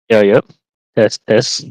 Yeah, yep. Test.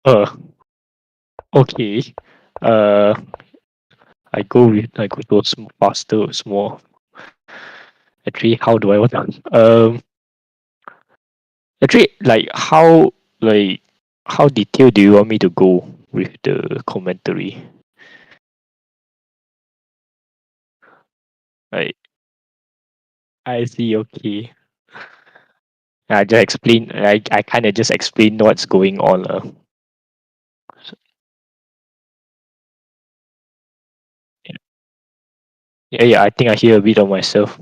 Uh, okay. Uh, I go to a faster, small. Actually, how do I want to? Actually, like how detailed do you want me to go with the commentary? Like, I see. Okay. I just explain. I kind of just explain what's going on. So, yeah, yeah. I think I hear a bit of myself.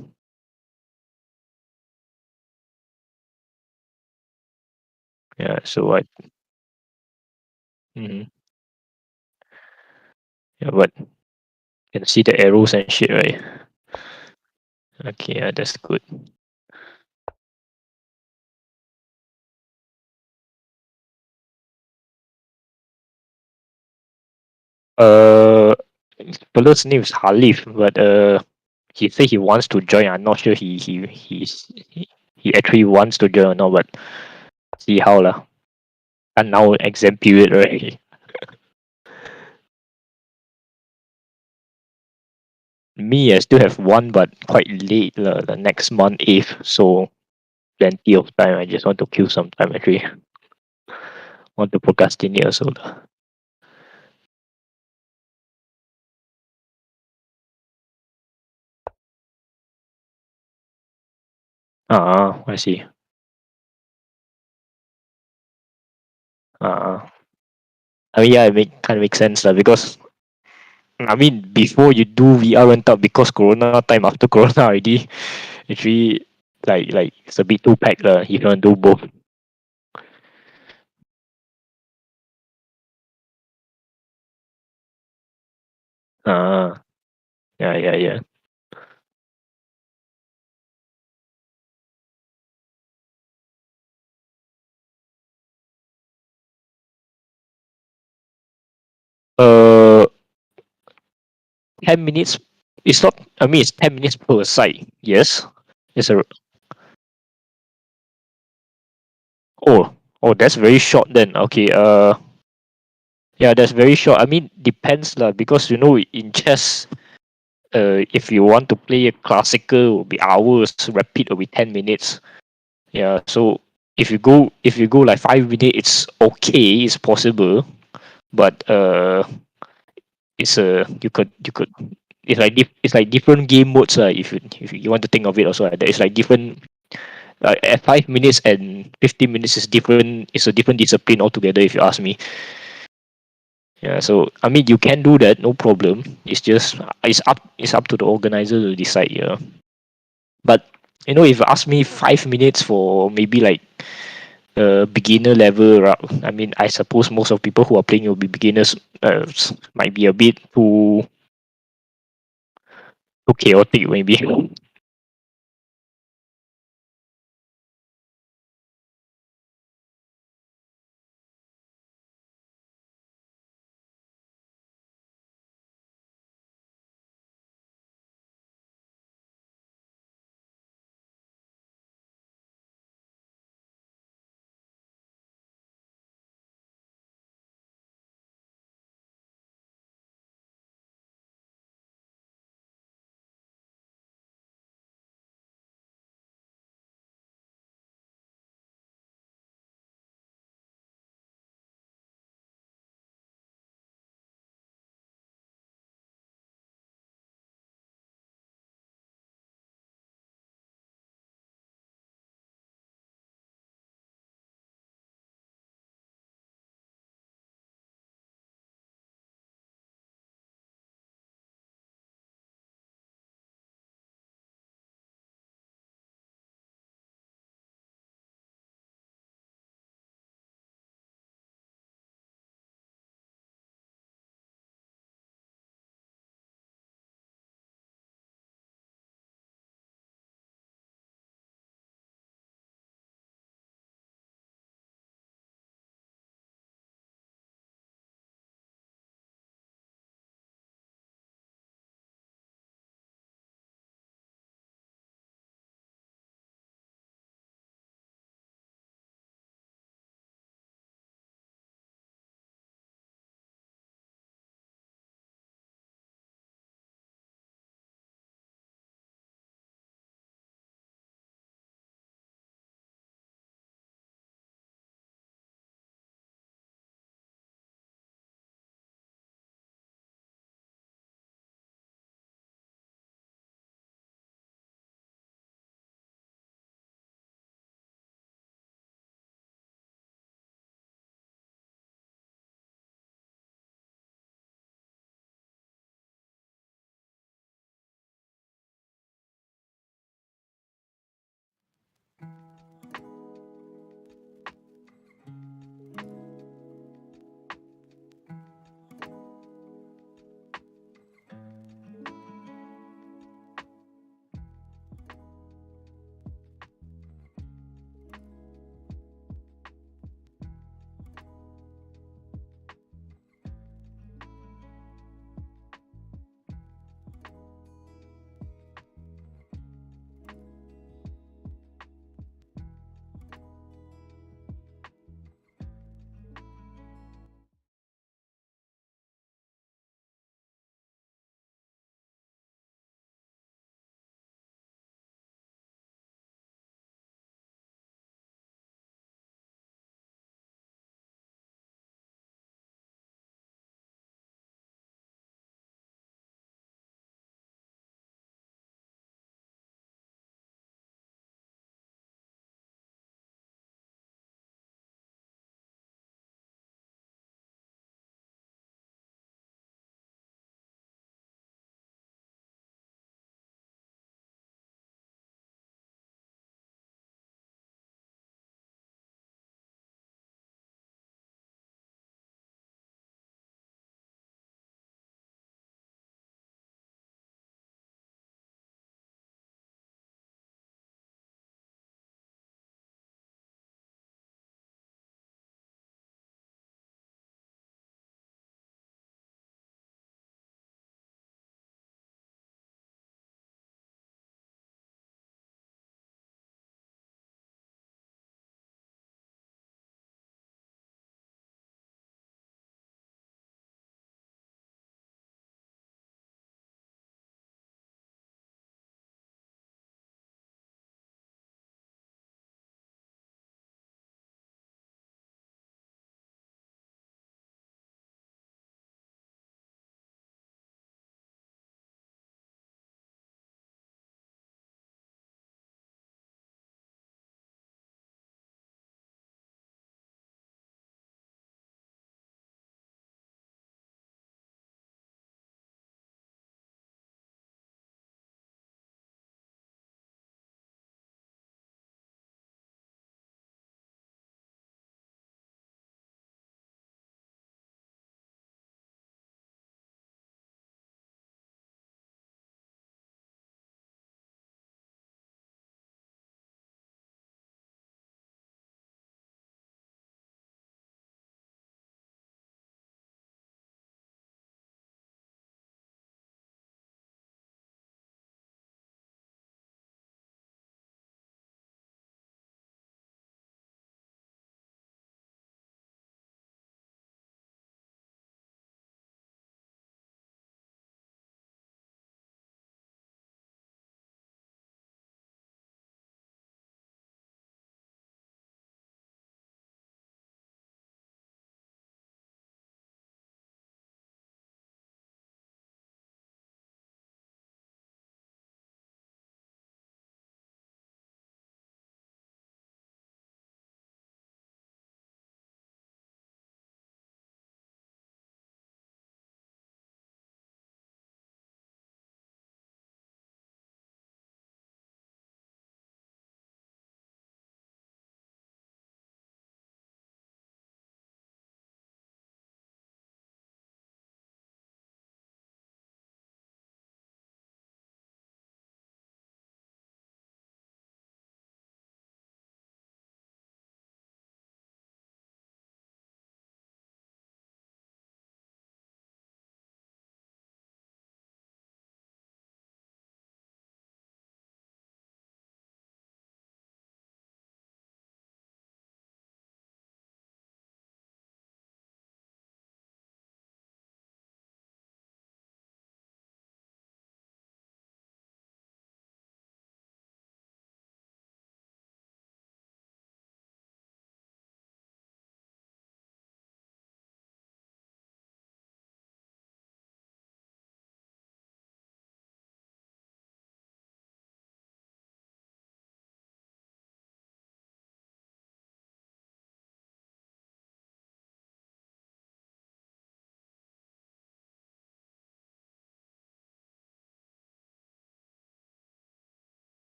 Yeah. So I. Mhm. Yeah, but you can see the arrows and shit, right? Okay. Yeah, that's good. Uh, fellow's name is Halif, but he said he wants to join. I'm not sure he actually wants to join or not, but see how lah. And now exam period, right? Me, I still have one, but quite late lah. The next month, 8th, so plenty of time. I just want to kill some time. Actually, want to procrastinate also lah. I see. I mean, yeah, it kind of makes sense lah because I mean, before you do VR rent out because Corona time, after Corona already, actually, like it's a bit too packed lah. If you want to do both. Ah, yeah, yeah, yeah. Uh, 10 minutes. It's not. I mean, it's 10 minutes per side. Yes. It's a. Oh, oh, that's very short then. Okay. Yeah, that's very short. I mean, depends lah. Because in chess, if you want to play a classical, it will be hours. Rapid will be 10 minutes. Yeah. So if you go like 5 minutes, it's okay. It's possible. But it's you could it's like different game modes. If you want to think of it also like that, it's like different. At 5 minutes and 15 minutes is different. It's a different discipline altogether. If you ask me. Yeah. So I mean, you can do that, no problem. It's up to the organizer to decide. Yeah. But if you ask me 5 minutes for maybe like beginner level I mean, I suppose most of people who are playing will be beginners. Might be a bit too chaotic maybe.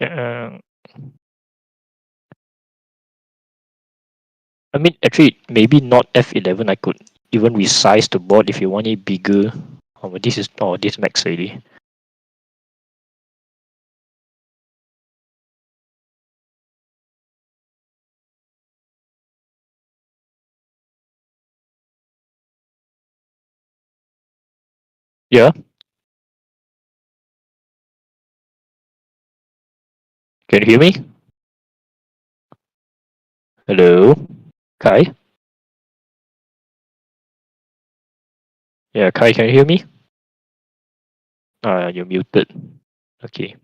Uh, I mean, actually, maybe not F11. I could even resize the board if you want it bigger. Oh, but this max already. Yeah, can you hear me? Hello, Kai. Yeah, Kai, can you hear me? You're muted. Okay.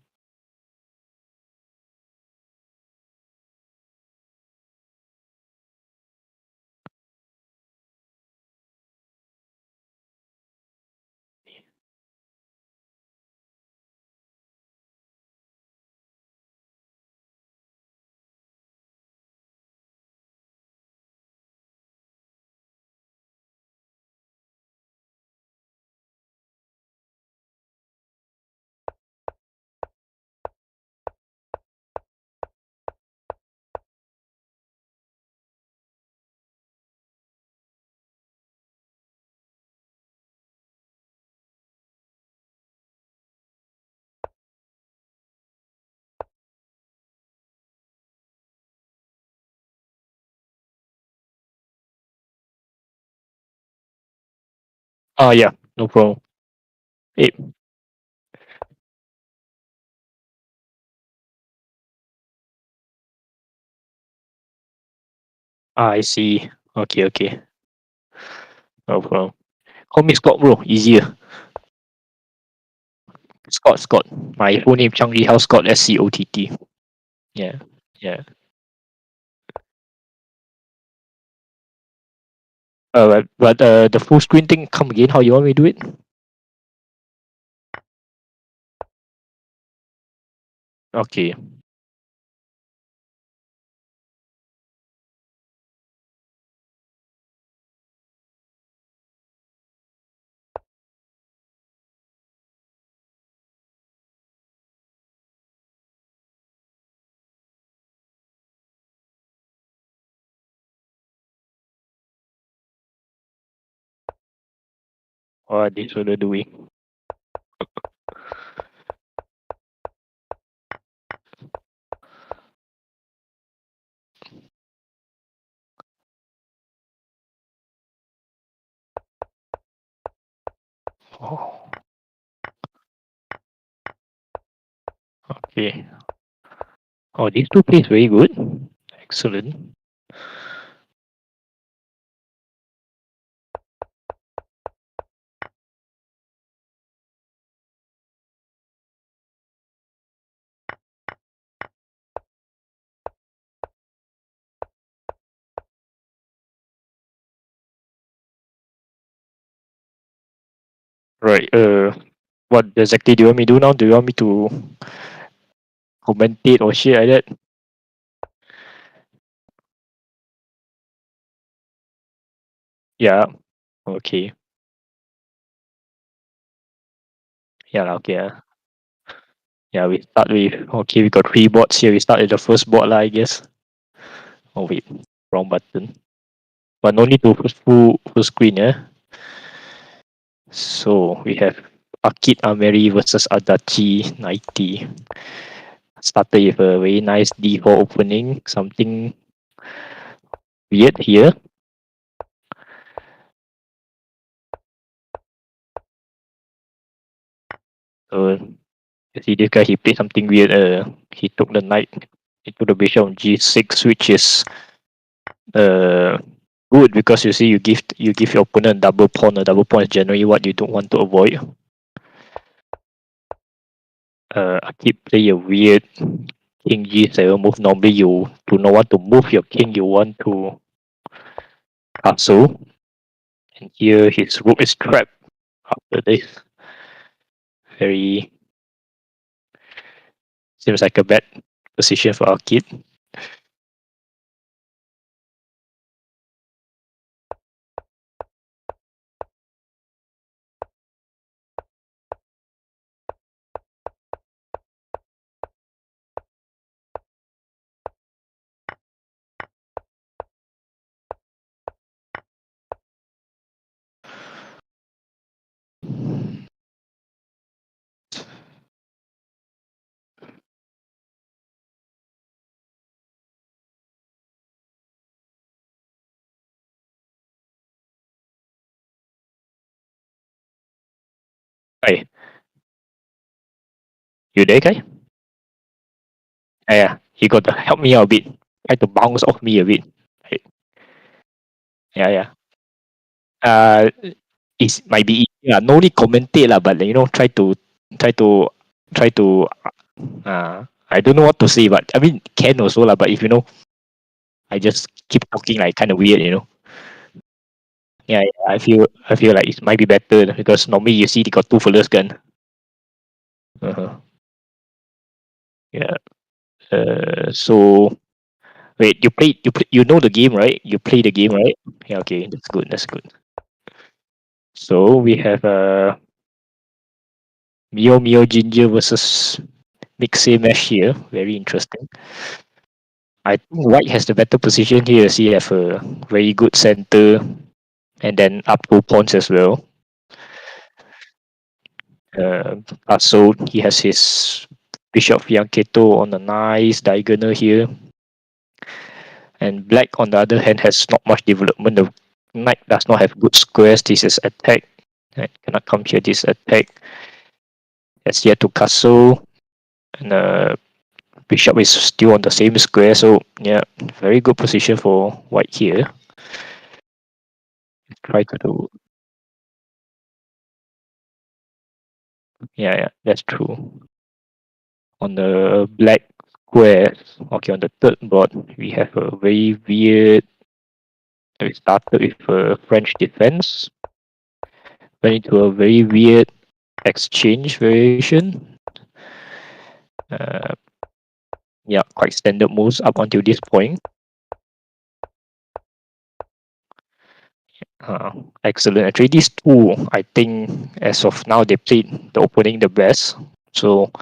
Yeah, no problem. Eh, I see. Okay, okay. No problem. Call me Scott, bro. Easier. Scott, Scott. My full name Changi House Scott SCOTT. Yeah, yeah. But the full screen thing, come again. How you want me to do it? Okay. This what they're doing. Oh, okay. Oh, these two plays very good. Excellent. Right. What exactly do you want me to do now? Do you want me to commentate or shit like that? Yeah. Okay. Yeah. Lah, okay. Yeah. We start with okay. We got three boards here. We start with the first board lah, I guess. Oh wait, wrong button. But no need to full screen. Yeah. So we have Akit Ameri versus Adachi 90. Started with a very nice D4 opening. Something weird here. So you see this guy, he played something weird. He took the knight into the bishop on G6, which is uh good because you see you give your opponent a double pawn. A double pawn is generally what you don't want to avoid. I keep play a weird king G7 move. Normally you do not want to move your king, you want to castle. And here his rook is trapped after this. Very seems like a bad position for our kid. You there, guy? Yeah, he got to help me out a bit. Try to bounce off me a bit. Right. Yeah, yeah. Uh, it might be easier. No need commentate lah, but try to try to. I don't know what to say, but I mean can also lah. But if I just keep talking like kind of weird. Yeah, yeah, I feel like it might be better because normally you see they got two fellas gun. Uh-huh. Yeah. So wait, you know the game, right? You play the game, right? Yeah. Okay, that's good. That's good. So we have Mio Mio Ginger versus Mixie Mesh here. Very interesting. I think White has the better position here. As he have a very good center and then up 2 pawns as well. So he has his Bishop Fianchetto on a nice diagonal here. And Black, on the other hand, has not much development. The Knight does not have good squares. This is attack. Right, cannot come here. This attack. Has yet to castle. And Bishop is still on the same square. So, yeah, very good position for White here. Try to do. Yeah, that's true. On the Black squares, okay, on the third board, we have a very weird. We started with a French defense. Went into a very weird exchange variation. Yeah, quite standard moves up until this point. Excellent. Actually, these two, I think, as of now, they played the opening the best. So,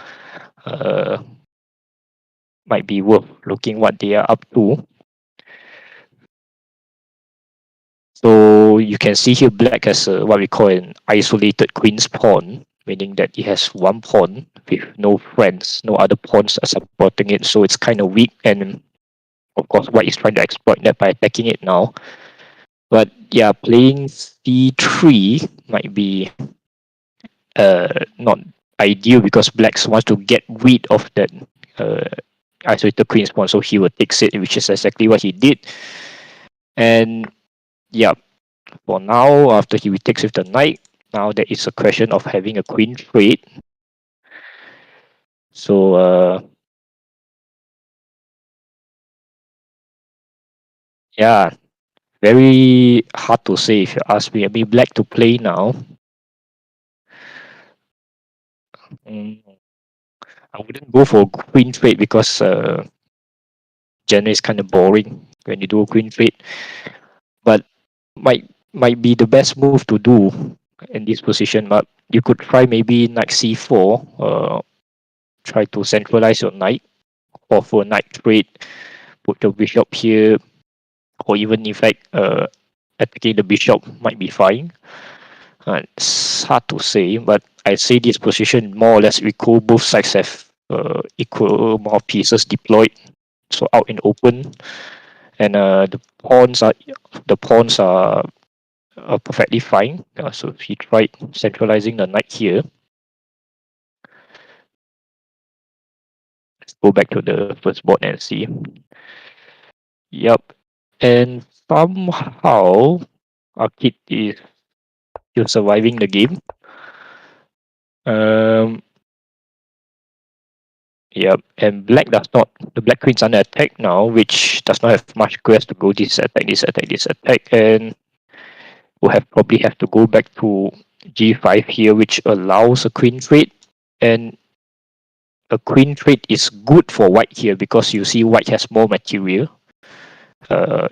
might be worth looking what they are up to. So you can see here, Black has what we call an isolated queen's pawn, meaning that he has one pawn with no friends, no other pawns are supporting it. So it's kind of weak, and of course, White is trying to exploit that by attacking it now. But yeah, playing c3 might be not ideal because Blacks wants to get rid of that isolated queen's pawn, so he will take it, which is exactly what he did. And yeah, for now, after he takes with the knight, now there is a question of having a queen trade. So yeah, very hard to say if you ask me. I mean, Black to play now. I wouldn't go for queen trade because generally it's kind of boring when you do a queen trade. But might be the best move to do in this position. But you could try maybe knight c4. Try to centralize your knight, or for knight trade, put your bishop here, or even in fact, attacking the bishop might be fine. It's hard to say, but I say this position more or less equal. Both sides have equal amount of pieces deployed, so out in open, and the pawns are perfectly fine. So he tried centralizing the knight here. Let's go back to the first board and see. Yep, and somehow Akit is still surviving the game. Yep, and the Black Queen's under attack now, which does not have much quest to go this attack, and we'll probably have to go back to g5 here, which allows a queen trade, and a queen trade is good for White here because you see White has more material.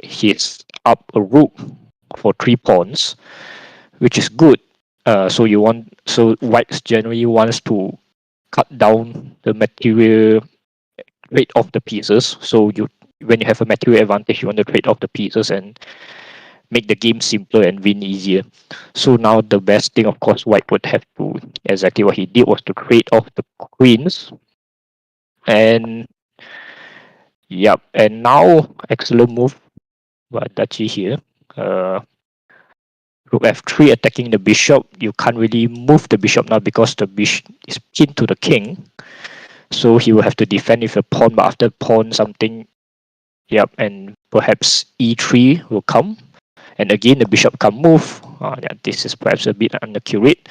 He's up a rook for 3 pawns, which is good. So White generally wants to cut down the material, trade off the pieces. So when you have a material advantage, you want to trade off the pieces and make the game simpler and win easier. So now the best thing, of course, White would have to, exactly what he did was to trade off the queens. And yep, and now excellent move by Dachi here. Rook f3 attacking the bishop. You can't really move the bishop now because the bishop is pinned to the king. So he will have to defend with a pawn, but after pawn something, yep, and perhaps e3 will come. And again, the bishop can move. Yeah, this is perhaps a bit inaccurate.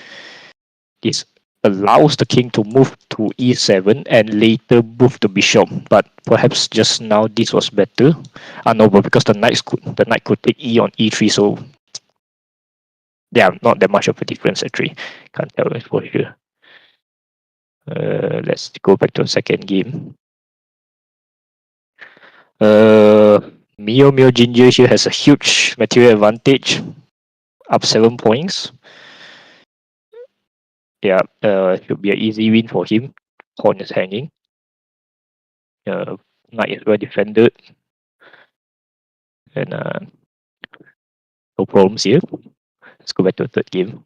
This allows the king to move to e7 and later move the bishop. But perhaps just now this was better. No, but because the knight could take e on e3, so yeah, not that much of a difference actually. Can't tell for sure. Let's go back to the second game. Mio Ginger here has a huge material advantage, up 7 points. Yeah, should be an easy win for him. Pawn is hanging. Knight is well defended, and no problems here. Let's go back to the third game.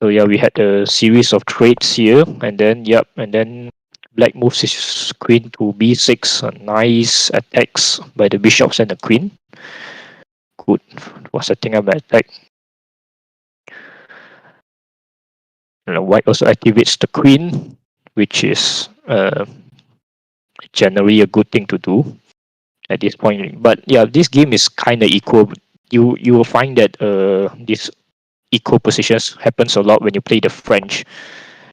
So yeah, we had a series of trades here, and then black moves his queen to b6. Nice attacks by the bishops and the queen. Good for setting up an attack. White also activates the queen, which is generally a good thing to do at this point. But yeah, this game is kind of equal. You will find that this equal positions happens a lot when you play the French.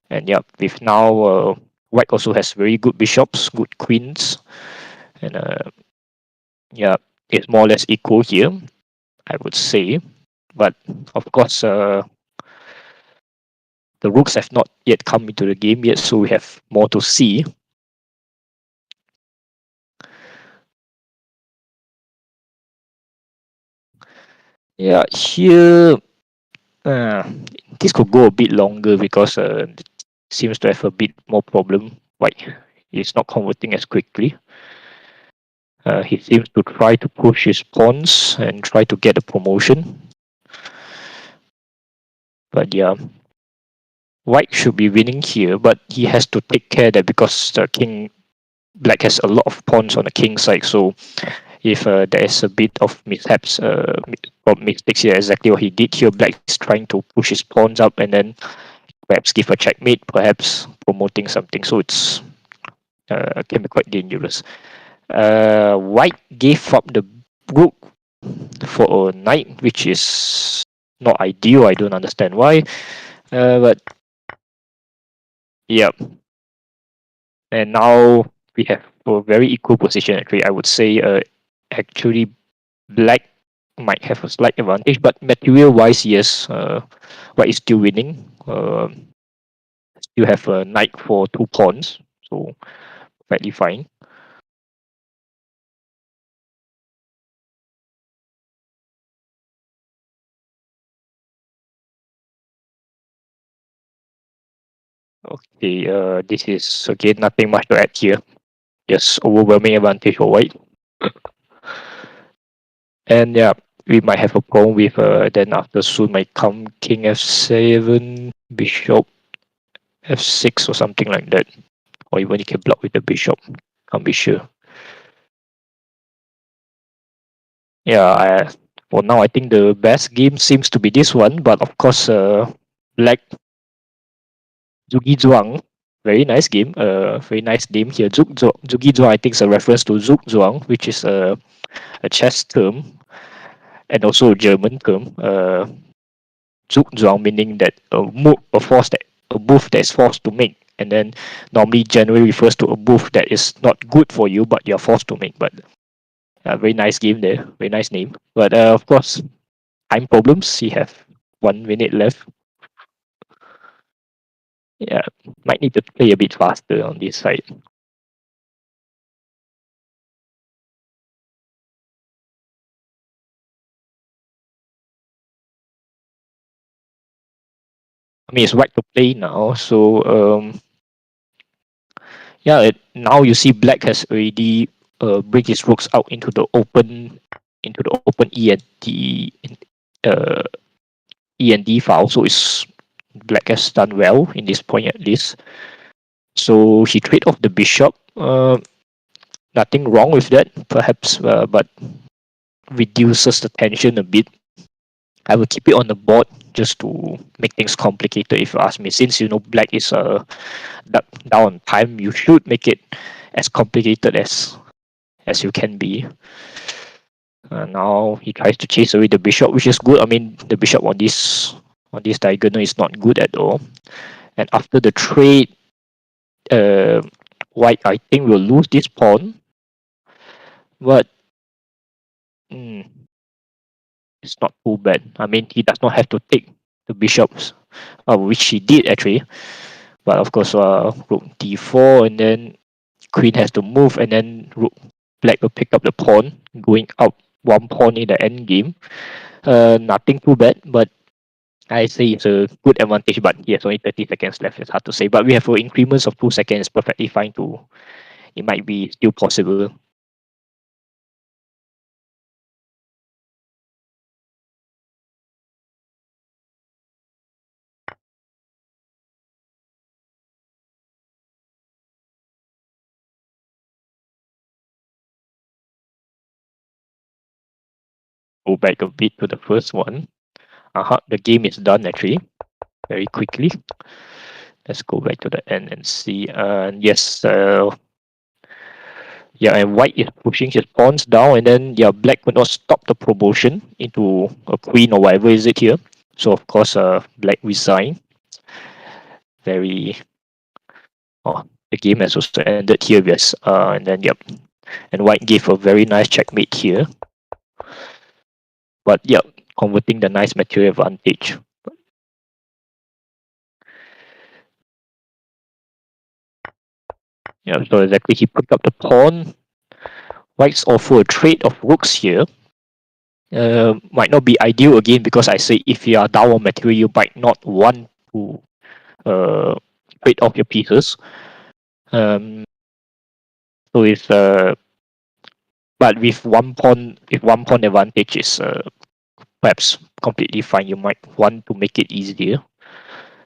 And yeah, with now White also has very good bishops, good queens, and yeah, it's more or less equal here, I would say. But of course, the rooks have not yet come into the game yet, so we have more to see. Yeah, here this could go a bit longer because it seems to have a bit more problem. White is not converting as quickly. He seems to try to push his pawns and try to get a promotion. But yeah, White should be winning here, but he has to take care that because the king black has a lot of pawns on the king side, so if there is a bit of mishaps or mistakes here, exactly what he did here, black is trying to push his pawns up and then perhaps give a checkmate, perhaps promoting something, so it's can be quite dangerous. White gave up the rook for a knight, which is not ideal. I don't understand why, but yeah. And now we have a very equal position. Actually, I would say actually black might have a slight advantage, but material wise, yes, White is still winning. Still have a knight for 2 pawns, so fairly fine. Okay, this is again nothing much to add here. Just overwhelming advantage for White. And yeah, we might have a problem with then after soon might come king f7, bishop f6 or something like that. Or even you can block with the bishop. Can't be sure. Yeah, for now I think the best game seems to be this one, but of course black Zugi Zhuang, very nice game. Very nice name here. Zugi Zhuang I think is a reference to Zug Zhuang, which is a chess term and also a German term. Zugzwang meaning that a move that is forced to make, and then normally generally refers to a move that is not good for you but you're forced to make. But very nice game there, very nice name. But of course, time problems. You have 1 minute left. Yeah, might need to play a bit faster on this side. I mean, it's right to play now, so yeah. Now you see black has already bring his rooks out into the open E and D E and D file, so it's black has done well in this point at least. So he trade off the bishop. Nothing wrong with that, perhaps, but reduces the tension a bit. I will keep it on the board just to make things complicated. If you ask me, since black is down on time, you should make it as complicated as you can be. Now he tries to chase away the bishop, which is good. I mean, the bishop on this diagonal is not good at all. And after the trade, uh, white I think will lose this pawn, but it's not too bad. I mean, he does not have to take the bishops, which he did actually. But of course, rook d4, and then queen has to move, and then rook black will pick up the pawn, going up one pawn in the end game. Nothing too bad, but I say it's a good advantage. But yes, only 30 seconds left. It's hard to say. But we have increments of 2 seconds, perfectly fine to. It might be still possible. Go back a bit to the first one. The game is done actually, very quickly. Let's go back to the end and see. Yes, yeah, and white is pushing his pawns down, and then black could not stop the promotion into a queen or whatever is it here. So of course, black resign. Very. Oh, the game has also ended here. Yes, and then and white gave a very nice checkmate here. But converting the nice material advantage. Yeah, so exactly he picked up the pawn. White's offer a trade of rooks here. Might not be ideal again, because I say if you are down on material, you might not want to trade off your pieces. So it's but with one pawn advantage is perhaps completely fine. You might want to make it easier.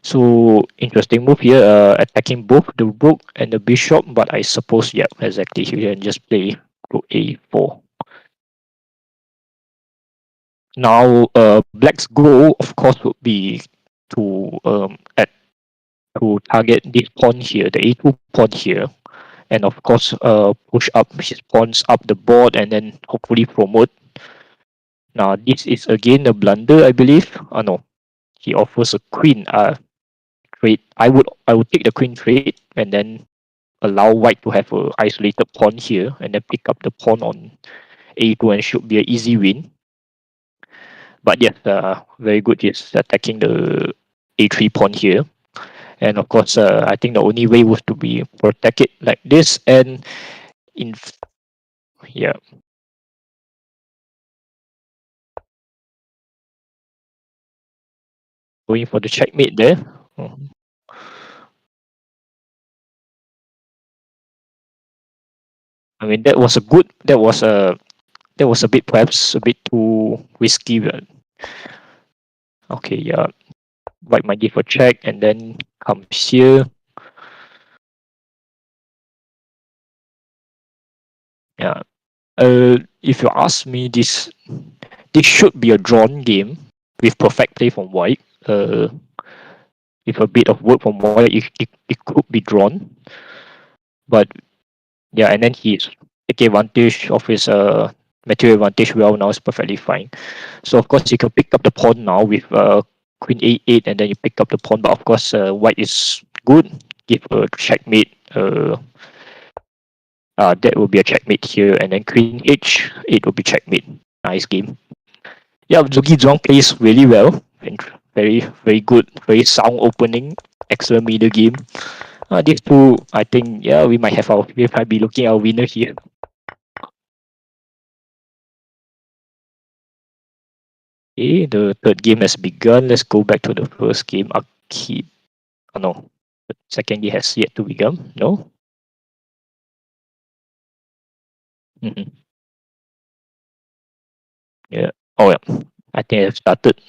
So interesting move here, attacking both the rook and the bishop. But I suppose exactly, you can just play rook a4. Now, black's goal, of course, would be to target this pawn here, the a2 pawn here, and of course, push up his pawns up the board, and then hopefully promote. Now, this is again a blunder, I believe. No, he offers a queen trade. I would take the queen trade, and then allow white to have a isolated pawn here, and then pick up the pawn on a2, and should be an easy win. But yes, very good. He's attacking the a3 pawn here. And of course, I think the only way was to be protect it like this. And in yeah, going for the checkmate there. Mhm. I mean, that was a bit, perhaps a bit too risky. But okay, white might give a check, and then comes here. Yeah. If you ask me, this should be a drawn game with perfect play from white. With a bit of work from white, it could be drawn. But and then he's taking advantage of his material advantage well. Now it's perfectly fine. So of course you can pick up the pawn now with queen a8, and then you pick up the pawn. But of course, white is good. Give a checkmate. That will be a checkmate here, and then queen h8 will be checkmate. Nice game. Yeah, Zuki Zhuang plays really well, and very very good, very sound opening, excellent middle game. These two, I think, we might be looking at our winner here. Okay, the third game has begun. Let's go back to the first game. Arcade. Oh no, the second game has yet to begin. No. Mm-hmm. Yeah. Oh yeah. I think I've started.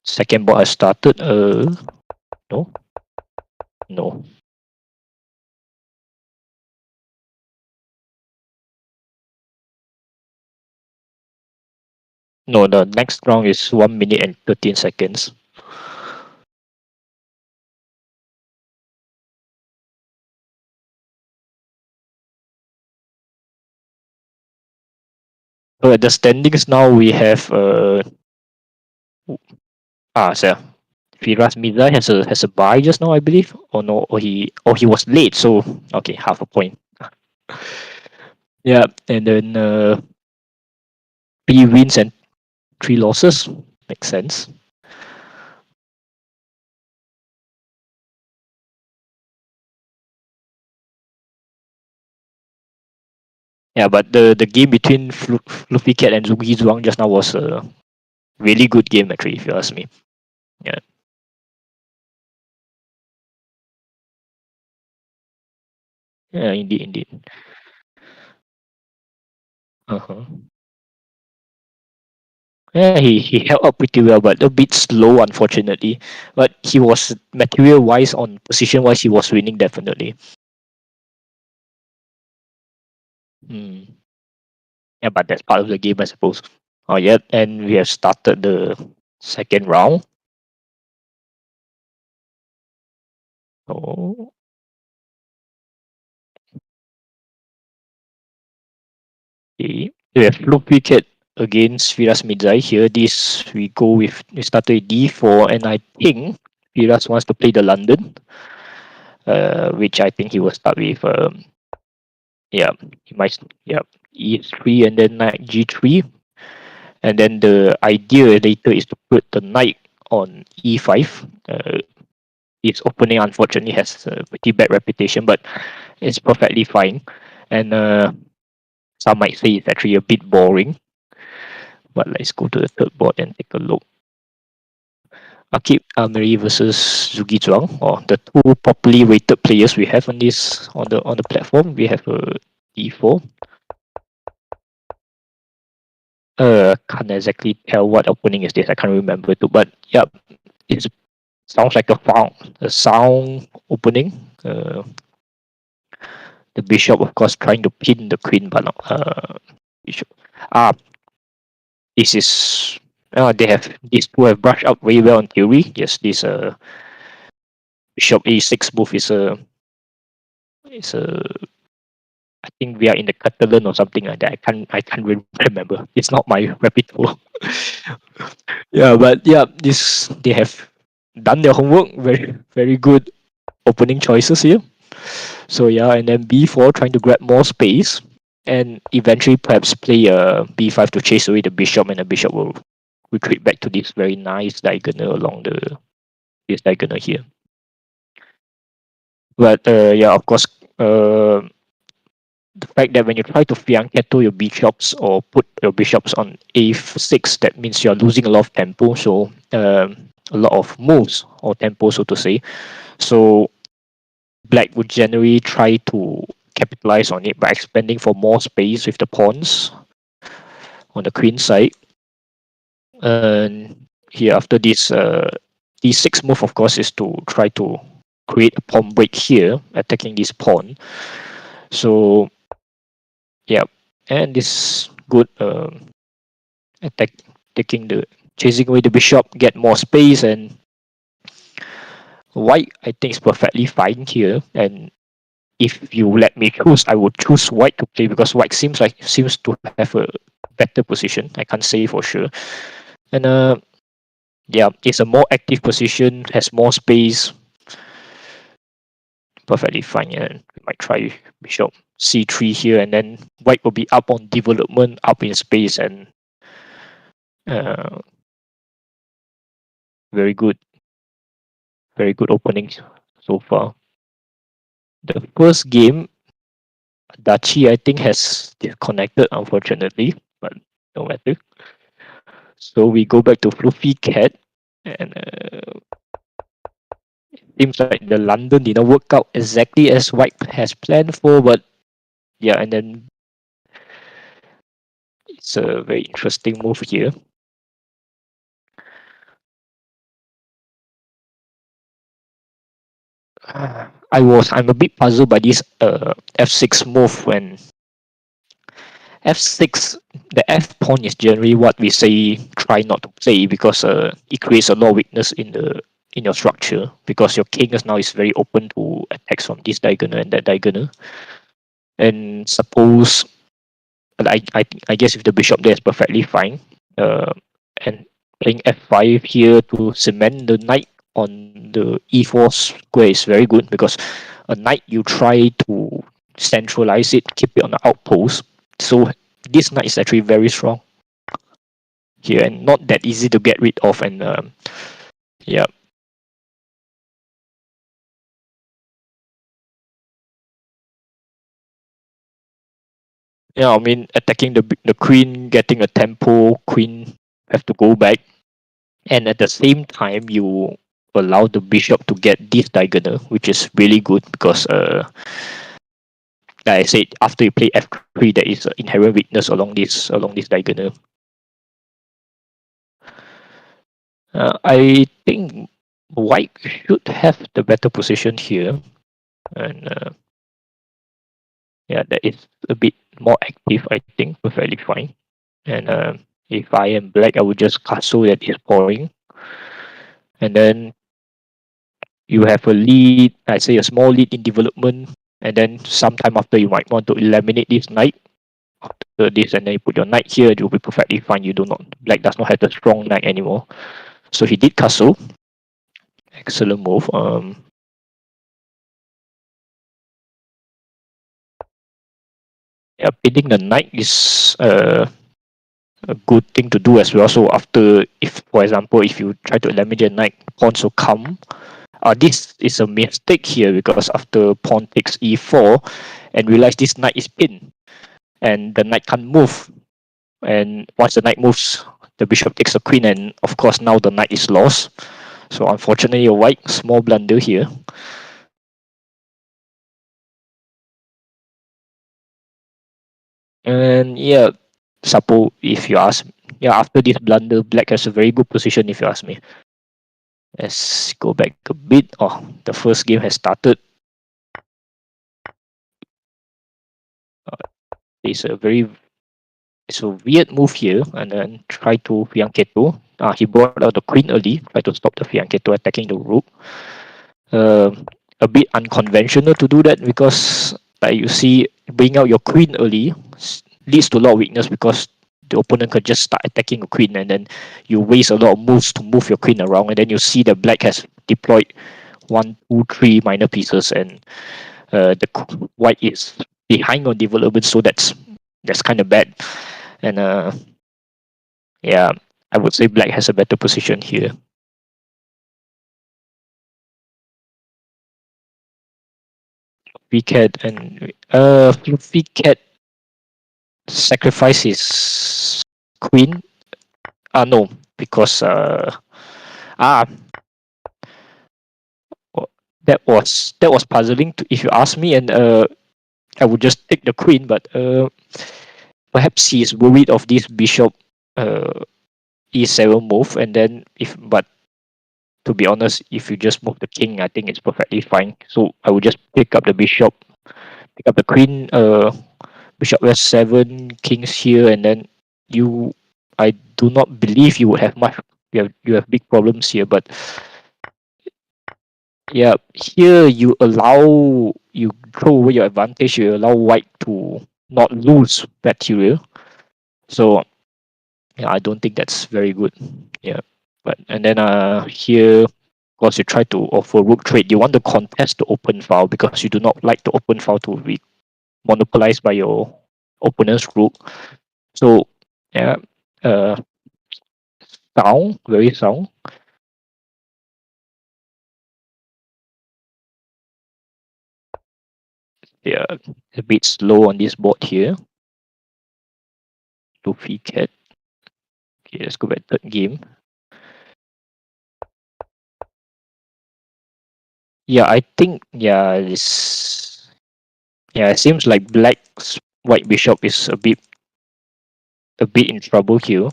Second board has started. No. No. No. The next round is 1 minute and 13 seconds. So at the standings now we have so Firas Mirza has a bye just now, I believe. Or no, or he was late, so okay, half a point. Yeah, and then 3 wins and 3 losses. Makes sense. Yeah, but the game between Fluffy Cat and Zugi Zhuang just now was a really good game actually, if you ask me. Yeah. Yeah, indeed, indeed. Uh-huh. Yeah, he held up pretty well, but a bit slow, unfortunately. But he was material wise, on position wise, he was winning definitely. Hmm. Yeah, but that's part of the game, I suppose. Oh, yeah, and we have started the second round. Oh, okay. We have Fluke Wicket against Firas Midzai here. We started with D4, and I think Firas wants to play the London, which I think he will start with. Yeah, he might. Yeah, E3 and then knight G3, and then the idea later is to put the knight on E5. His opening unfortunately has a pretty bad reputation, but it's perfectly fine. And some might say it's actually a bit boring. But let's go to the third board and take a look. Akib Amiri versus Zugi Zhuang, or the two popularly rated players we have on the platform. We have E4. Can't exactly tell what opening is this. I can't remember too. But yeah, it sounds like a sound opening. The bishop, of course, trying to pin the queen, but bishop. Ah, this is. These two have brushed up very well in theory. Yes, this bishop a6 move is a. I think we are in the Catalan or something like that. I can't really remember. It's not my repertoire. Yeah, but yeah, this they have done their homework. Very very good opening choices here. So yeah, and then b4 trying to grab more space, and eventually perhaps play b5 to chase away the bishop, and the bishop will retreat back to this very nice diagonal along this diagonal here. But yeah, of course, the fact that when you try to fianchetto your bishops or put your bishops on a6, that means you're losing a lot of tempo, so a lot of moves or tempo, so to say. So black would generally try to capitalize on it by expanding for more space with the pawns on the queen side. And here, after this d6 move, of course, is to try to create a pawn break here, attacking this pawn. So yeah, and this good attack, taking the chasing away the bishop, get more space, and white I think is perfectly fine here. And if you let me choose, I would choose white to play because white seems to have a better position. I can't say for sure. And yeah, it's a more active position, has more space, perfectly fine. And we might try bishop c3 here, and then white will be up on development, up in space, and uh, very good, very good openings so far. The first game, Dachi I think has disconnected unfortunately, but no matter. So we go back to Fluffy Cat, and seems like the London didn't work out exactly as White has planned for, but yeah, and then it's a very interesting move here. I'm a bit puzzled by this f6 move when f6, the f pawn is generally what we say try not to play because it creates a lot of weakness in your structure because your king is now is very open to attacks from this diagonal and that diagonal. And suppose But I guess if the bishop there is perfectly fine. And playing f5 here to cement the knight on the e4 square is very good, because a knight you try to centralize it, keep it on the outpost. So this knight is actually very strong here and not that easy to get rid of. And yeah, yeah. I mean, attacking the queen, getting a tempo, queen have to go back, and at the same time you allow the bishop to get this diagonal, which is really good because like I said, after you play f3, there is an inherent weakness along this diagonal. I think white should have the better position here, and yeah, that is a bit more active. I think perfectly fine. And if I am black, I would just castle that is pouring, and then you have a lead. I say a small lead in development, and then sometime after you might want to eliminate this knight after this, and then you put your knight here. It will be perfectly fine. You do not Black does not have the strong knight anymore. So he did castle. Excellent move. Yeah, pinning the knight is a good thing to do as well. So after, if for example, if you try to eliminate the knight, pawns will come. This is a mistake here, because after pawn takes e4 and realize this knight is pinned and the knight can't move. And once the knight moves, the bishop takes the queen, and of course now the knight is lost. So unfortunately, a white small blunder here. And yeah, suppose if you ask, yeah, after this blunder, black has a very good position if you ask me. Let's go back a bit. Oh, the first game has started. It's a very it's a weird move here, and then try to fianchetto. He brought out the queen early, try to stop the fianchetto attacking the rook. A bit unconventional to do that, because like you see, bringing out your queen early leads to a lot of weakness, because the opponent could just start attacking a queen, and then you waste a lot of moves to move your queen around, and then you see that black has deployed 1, 2, 3 minor pieces, and the white is behind on development, so that's kind of bad. And yeah, I would say black has a better position here. Cat and Cat sacrifice his queen. No, because ah that was puzzling to, if you ask me, and I would just take the queen, but perhaps he is worried of this bishop uh e7 move, and then if but to be honest, if you just move the king, I think it's perfectly fine. So I would just pick up the bishop, pick up the queen, bishop f7, kings here, and then you. I do not believe you would have much. You have big problems here, but yeah, here you throw away your advantage. You allow white to not lose material. So yeah, I don't think that's very good. Yeah, but and then here, of course, you try to offer rook trade. You want to contest the open file, because you do not like the open file to be monopolized by your opponent's rook. So yeah, uh, sound very sound. Yeah, a bit slow on this board here. To cat. Okay, let's go back third game. Yeah, I think it seems like black's white bishop is a bit in trouble here.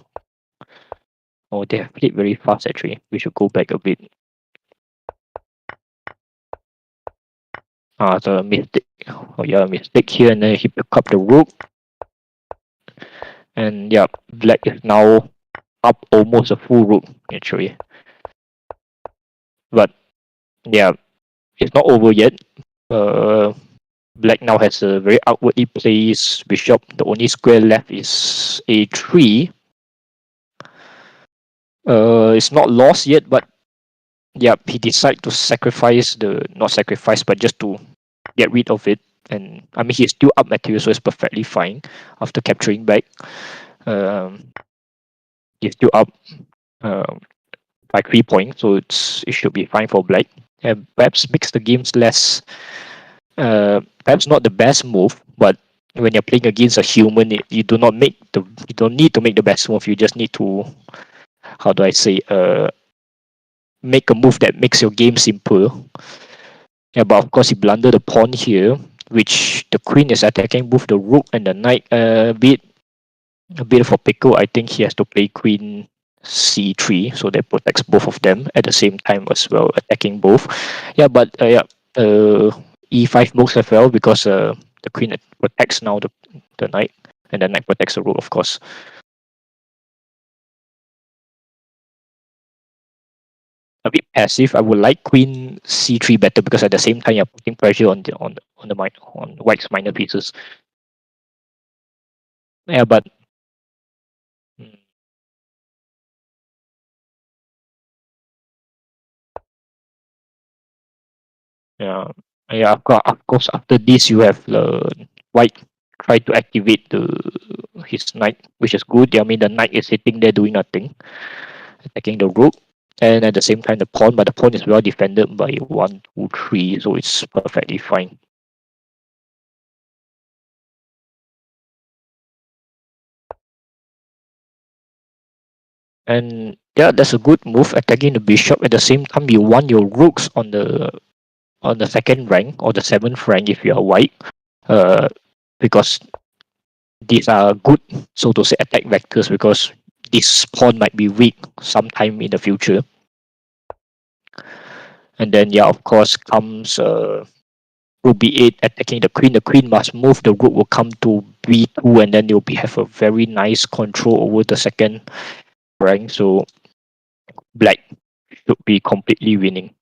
Oh, they have played very fast actually. We should go back a bit. The mistake. Oh yeah, mistake here, and then he pick up the rook. And yeah, black is now up almost a full rook actually. But yeah, it's not over yet. Uh Black now has a very outwardly placed bishop. The only square left is a3. It's not lost yet, but yeah, he decided to sacrifice not sacrifice, but just to get rid of it. And I mean, he's still up material, so it's perfectly fine after capturing back. Um, he's still up um, by 3 points, so it should be fine for Black. And perhaps makes the games less, perhaps not the best move, but when you're playing against a human, you don't need to make the best move. You just need to, how do I say, make a move that makes your game simple. Yeah, but of course he blundered the pawn here, which the queen is attacking both the rook and the knight. A bit for Pico. I think he has to play queen c3, so that protects both of them at the same time as well, attacking both. Yeah, but e5 moves as well because the queen protects now the knight, and the knight protects the rook, of course. A bit passive. I would like queen c3 better because at the same time you're putting pressure on white's minor pieces. Yeah, but mm, yeah, yeah. Of course, after this you have the white try to activate his knight, which is good. I mean, the knight is sitting there doing nothing, attacking the rook, and at the same time the pawn. But the pawn is well defended by 1, 2, 3, so it's perfectly fine. And yeah, that's a good move, attacking the bishop. At the same time, you want your rooks on the second rank or the seventh rank if you are white, uh, because these are good, so to say, attack vectors because this pawn might be weak sometime in the future. And then yeah, of course comes rook b8 attacking the queen. The queen must move. The rook will come to b2, and then you'll have a very nice control over the second rank. So black should be completely winning.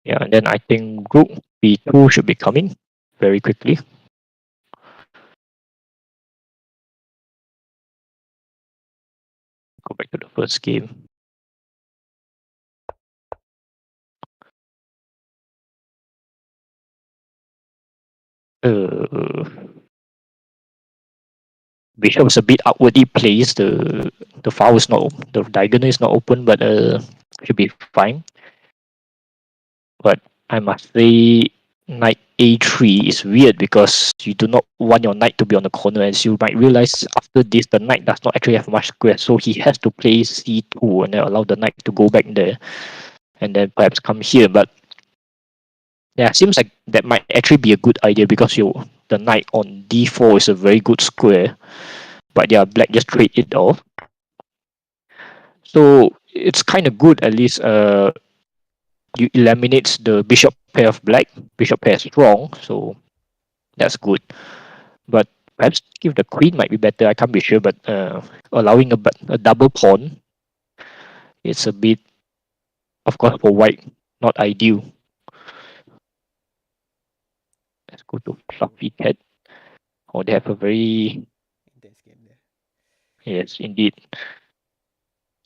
Yeah, and then I think rook b2 should be coming very quickly. Go back to the first game. Uh, Bishop is a bit outwardly placed. The file is not the diagonal is not open, but should be fine. But I must say, knight a3 is weird because you do not want your knight to be on the corner, as you might realize after this, the knight does not actually have much square, so he has to play c2 and then allow the knight to go back there, and then perhaps come here. But yeah, seems like that might actually be a good idea because the knight on d4 is a very good square. But yeah, black just trade it off. So it's kind of good at least. You eliminates the bishop pair of black. Bishop pair is strong, so that's good. But perhaps give the queen might be better. I can't be sure, but allowing a double pawn, it's a bit, of course, for white, not ideal. Let's go to fluffy cat. Oh, they have a very Intense game there. yes, indeed.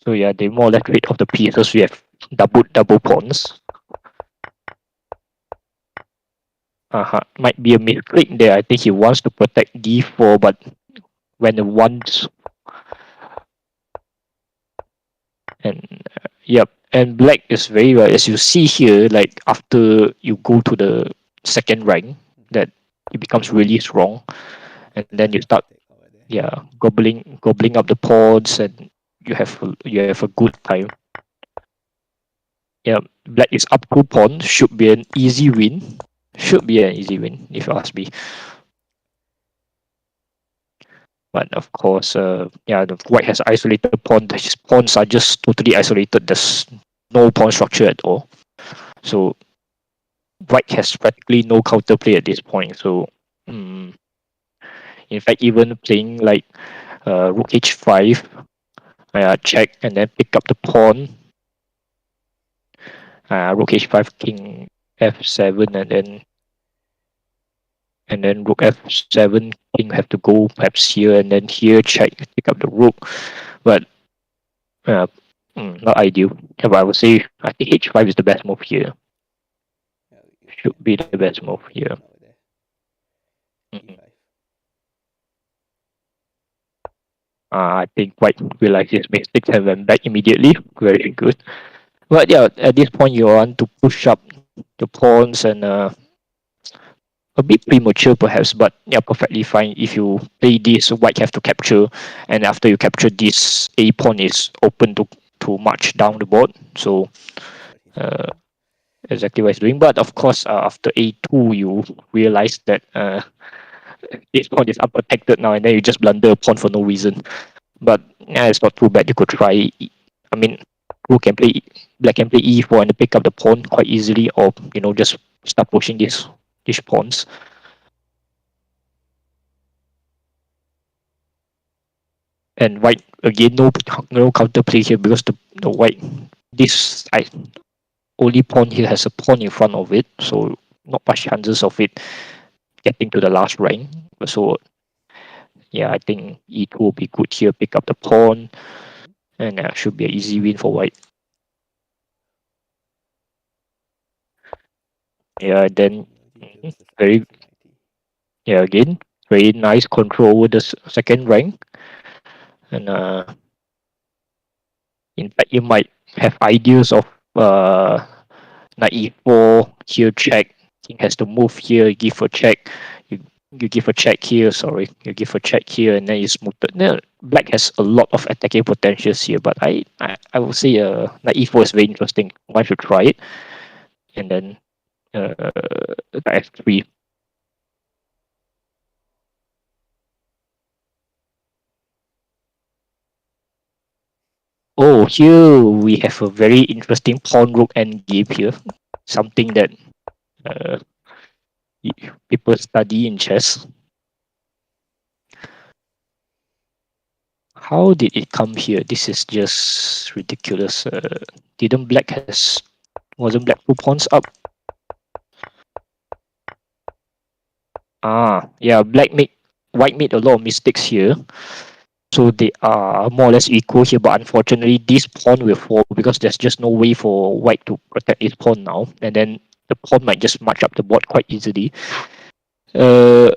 So yeah, they more or less trade off the pieces. We have double pawns. Might be a misclick there. I think he wants to protect d4, but when the ones and yep, and black is very well as you see here. Like after you go to the second rank, that it becomes really strong, and then you start yeah gobbling up the pawns, and you have a good time. Yeah, black is up 2 pawns. Should be an easy win. Should be an easy win if you ask me. But of course, yeah, the white has isolated pawn. His pawns are just totally isolated. There's no pawn structure at all. So white has practically no counterplay at this point. So, in fact, even playing like rook h5, check and then pick up the pawn. Rook h5, king f7, and then rook f7, king have to go perhaps here, and then here check, pick up the rook. But uh, not ideal. But I would say I think h5 is the best move here. Should be the best move here. Mm-hmm. I think white realized his mistakes and went back immediately. Very good. But yeah, at this point you want to push up the pawns and a bit premature perhaps, but yeah, perfectly fine. If you play this, white have to capture, and after you capture this, a pawn is open to march down the board. So uh, exactly what it's doing. But of course, after a2, you realize that this pawn is unprotected now, and then you just blunder a pawn for no reason. But yeah, it's not too bad. You could try. I mean, blue can play, black can play e4 and pick up the pawn quite easily, or just start pushing these pawns. And white again, no counterplay here because the white, this only pawn here has a pawn in front of it, so not much chances of it getting to the last rank. So yeah, I think e2 will be good here. Pick up the pawn, and should be an easy win for white. Yeah, then very yeah again very nice control over the second rank, and in fact you might have ideas of uh knight e4 here check, king has to move here, give a check, you you give a check here, sorry, you give a check here, and then you smooth it. Now black has a lot of attacking potentials here, but I would say knight e4 is very interesting. One should try it, and then f3. Oh, here we have a very interesting pawn rook endgame here, something that uh, people study in chess. How did it come here? This is just ridiculous. Didn't black has wasn't black 2 pawns up? Yeah, white made a lot of mistakes here. So they are more or less equal here, but unfortunately this pawn will fall because there's just no way for white to protect his pawn now. And then the pawn might just march up the board quite easily. Uh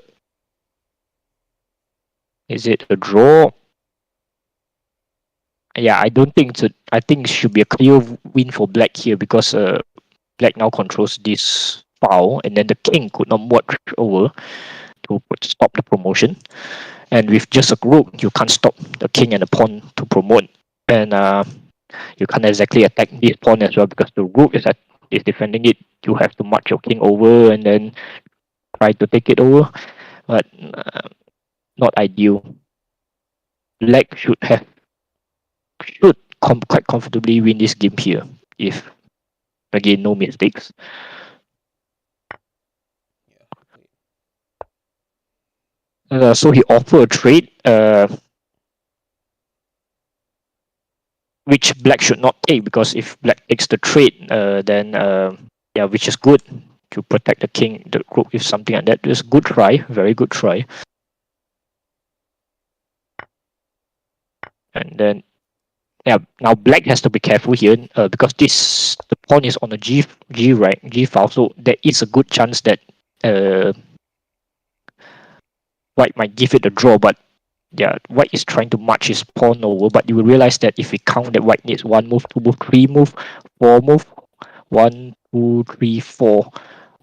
is it a draw? Yeah, I don't think so. I think it should be a clear win for black here because black now controls this file, and then the king could not march over to stop the promotion. And with just a rook, you can't stop the king and the pawn to promote. And you can't exactly attack this pawn as well because the rook is defending it. You have to march your king over and then try to take it over, but not ideal. Black should quite comfortably win this game here if again no mistakes. So he offered a trade, which black should not take because if black takes the trade, then yeah, which is good to protect the king, the rook, if something like that. It's a good try, very good try. And then yeah, now black has to be careful here because the pawn is on a G rank G file, so there is a good chance that uh, white might give it a draw, but yeah, white is trying to march his pawn over, but you will realize that if we count that white needs 1 move, 2 move, 3 move, 4 move, 1, 2, 3, 4,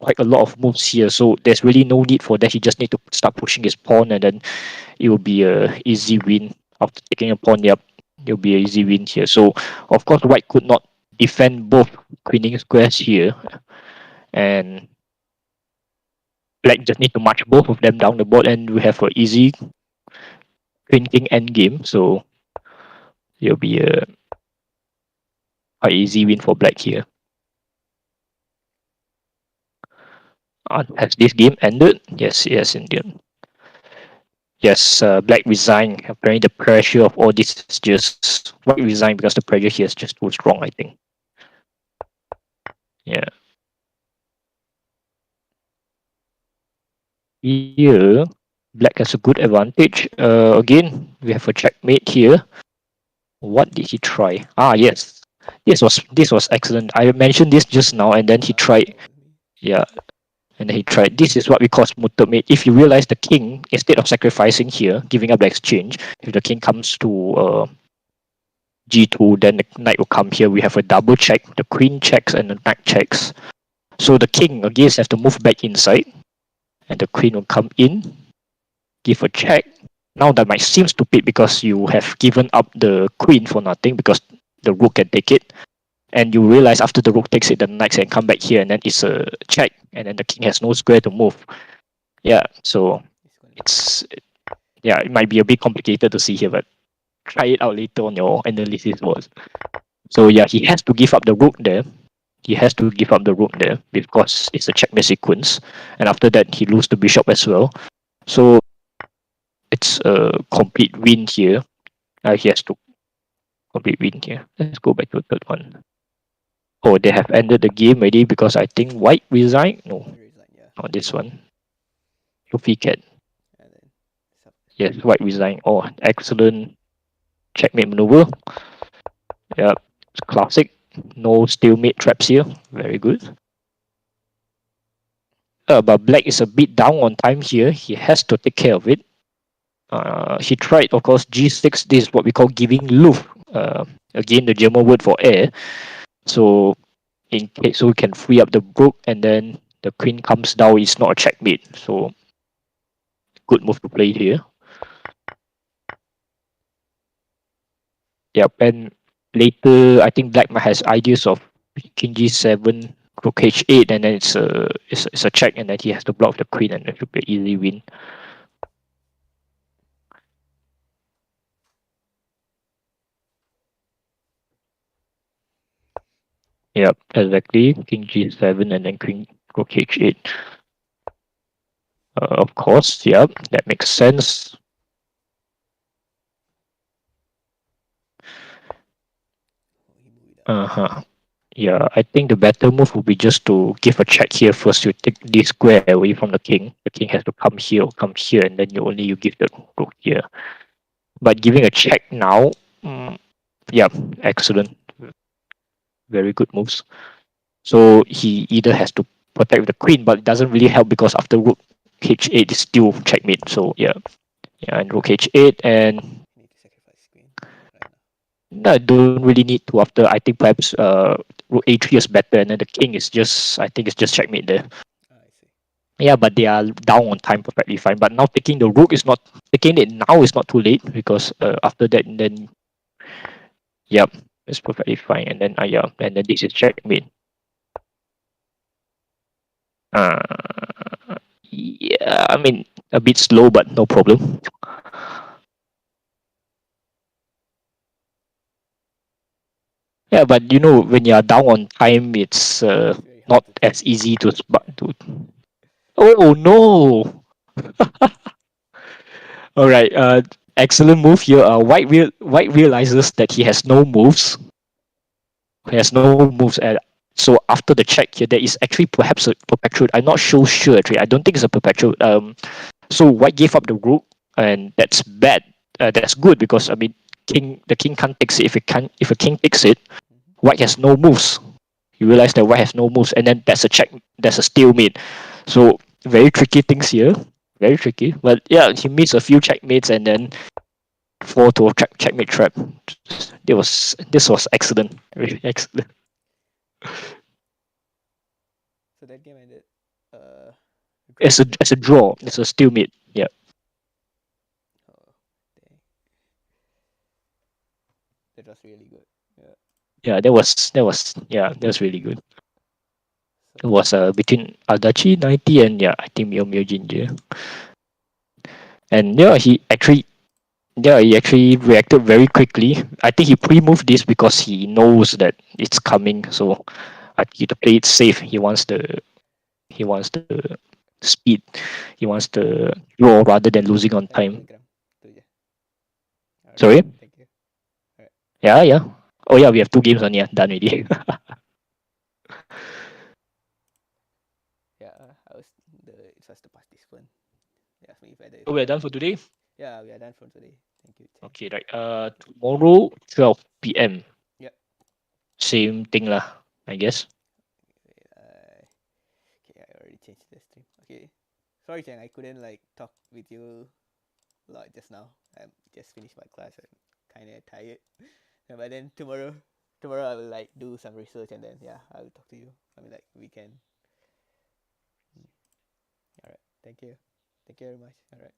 quite a lot of moves here. So there's really no need for that. He just need to start pushing his pawn, and then it will be a easy win after taking a pawn. Yep, it'll be an easy win here. So of course, white could not defend both queening squares here, and black just need to march both of them down the board, and we have an easy queen king endgame. So it'll be a quite easy win for black here. Has this game ended? Yes, yes, indeed. Yes, Black resign. Apparently, the pressure of all this is just White resign because the pressure here is just too strong, I think. Yeah. Here, Black has a good advantage. Again, we have a checkmate here. What did he try? Ah, yes. This was excellent. I mentioned this just now, and then he tried. That was me. Yeah, and then he tried. This is what we call muted mate. If you realize the king, instead of sacrificing here, giving up the exchange, if the king comes to g2, then the knight will come here. We have a double check. The queen checks and the knight checks. So the king again has to move back inside, and the queen will come in, give a check. Now that might seem stupid because you have given up the queen for nothing because the rook can take it. And you realize after the rook takes it, the knight can come back here, and then it's a check, and then the king has no square to move. Yeah, so It's gonna be it's yeah, it might be a bit complicated to see here, but try it out later on your analysis was. So yeah, he has to give up the rook there. He has to give up the rook there because it's a checkmate sequence, and after that he loses the bishop as well. So it's a complete win here. He has to complete win here. Let's go back to the third one. Oh, they have ended the game already because I think White resigned. No, White resign, yeah. not this one. Sophie Cat. And then sub Yes, White resigned. Oh, excellent checkmate maneuver. Yeah, classic. No stalemate traps here. Very good. But Black is a bit down on time here. He has to take care of it. He tried, of course, g6. This is what we call giving Luft. Again, the German word for air. So in case so we can free up the rook, and then the queen comes down. It's not a checkmate. So good move to play here. Yep, and later I think Black has ideas of King G7, Rook H8, and then it's a check, and then he has to block the queen, and it should be an easy win. Yep, exactly. King G7 and then Queen Rook H8. Of course, yep, that makes sense. he moved up. Uh-huh. Yeah, I think the better move would be just to give a check here first. You take this square away from the king. The king has to come here or come here, and then you give the rook here. But giving a check now, yeah, excellent. Very good moves. So he either has to protect the queen, but it doesn't really help because after rook h8 is still checkmate. So yeah, and rook h8, and You need to sacrifice queen right no, I don't really need to. After I think perhaps rook a3 is better, and then the king is just I think it's just checkmate there. now. I see. Yeah, but they are down on time perfectly fine. But now taking the rook is not taking it now is not too late because after that and then yep, it's perfectly fine. And then yeah, and then this is checkmate. Uh, yeah, I mean a bit slow, but no problem. Yeah, but you know when you're down on time, it's It's very hard not to as take. easy to. Oh no! All right. Excellent move here. White realizes that he has no moves. He has no moves, and so after the check here, there is actually perhaps a perpetual. I'm not sure actually. I don't think it's a perpetual. So White gave up the rook, and that's bad. That's good because I mean, the king can't take it. If a king takes it, Mm-hmm. White has no moves. You realize that White has no moves, and then that's a check. That's a stalemate. So very tricky things here. Very tricky. But yeah, he missed a few checkmates and then fall to a checkmate trap. This was excellent. Really excellent. So that game ended. Uh, It's a draw. It's a stalemate. Yeah. Oh, dang. That was really good. Yeah. Yeah, that was really good. So It was between Adachi 90 and yeah, I think Mio Ginger. And he actually reacted very quickly. I think he pre-moved this because he knows that it's coming. So I think to play it safe, he wants the speed. He wants the draw rather than losing on Type time. Telegram tu je. Alright, Sorry? thank you. Alright. Yeah, yeah. Oh yeah, we have 2 games on, yeah, done already. Yeah, I was it was the participant. They asked me whether if So I we're want done to for do. today. Yeah, we are done for today. Thank you, Cheng. Okay, right. Tomorrow 12 p.m. Yep. Same thing lah, I guess. Wait, okay, I already changed the stream. Okay. Sorry, Cheng, I couldn't like talk with you a lot just now. I just finished my class. I'm kind of tired. But then tomorrow I will like do some research and then yeah, I will talk to you. I mean like we can. All right. Thank you. Thank you very much. All right.